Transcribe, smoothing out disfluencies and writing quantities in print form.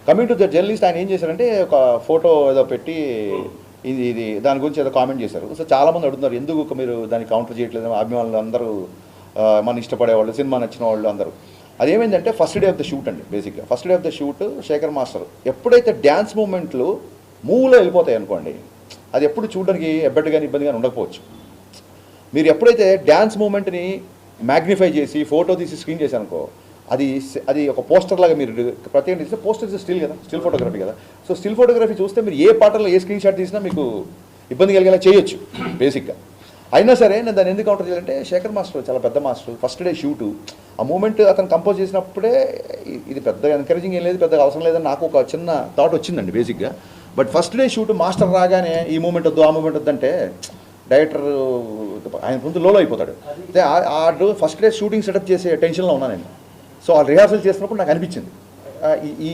Coming to the journalist ఆయన ఏం చేశారంటే ఒక ఫోటో ఏదో పెట్టి ఇది దాని గురించి ఏదో కామెంట్ చేశారు. సో చాలామంది అడుగుతున్నారు ఎందుకు మీరు దాన్ని కౌంటర్ చేయట్లేదు, అభిమానులు అందరూ మన ఇష్టపడేవాళ్ళు, సినిమా నచ్చిన వాళ్ళు అందరూ. అదేమైందంటే first day of the shoot అండి. బేసిక్గా first day of the shoot Sekhar master ఎప్పుడైతే డ్యాన్స్ మూమెంట్లు మూవ్లో వెళ్ళిపోతాయి అనుకోండి, అది ఎప్పుడు చూడడానికి ఎబ్బెట్టు కానీ ఇబ్బంది కానీ ఉండకపోవచ్చు. మీరు ఎప్పుడైతే డ్యాన్స్ మూమెంట్ని మ్యాగ్నిఫై చేసి ఫోటో తీసి స్క్రీన్ చేశారనుకో, అది ఒక పోస్టర్ లాగా మీరు ప్రత్యేకంగా తీస్తే, పోస్టర్ స్టిల్ కదా, స్టిల్ ఫోటోగ్రఫీ కదా. సో స్టిల్ ఫోటోగ్రఫీ చూస్తే మీరు ఏ పాటలో ఏ స్క్రీన్ షాట్ తీసినా మీకు ఇబ్బంది కలిగేలా చేయొచ్చు బేసిక్గా. అయినా సరే నేను దాన్ని ఎందుకు కౌంటర్ చేయాలంటే శేఖర్ మాస్టర్ చాలా పెద్ద మాస్టర్. ఫస్ట్ డే షూటు ఆ మూమెంట్ అతను కంపోజ్ చేసినప్పుడే ఇది పెద్ద ఎంకరేజింగ్ ఏం లేదు, పెద్దగా అవసరం లేదని నాకు ఒక చిన్న థాట్ వచ్చిందండి బేసిక్గా. But first day shoot master రాగానే ఈ మూమెంట్ వద్దు ఆ మూమెంట్ వద్దంటే డైరెక్టర్ ఆయన ముందు లోలో అయిపోతాడు. అయితే ఆ ఫస్ట్ డే షూటింగ్ సెటప్ చేసే టెన్షన్లో ఉన్నాను నేను. సో ఆ రిహార్సల్ చేసినప్పుడు నాకు అనిపించింది ఈ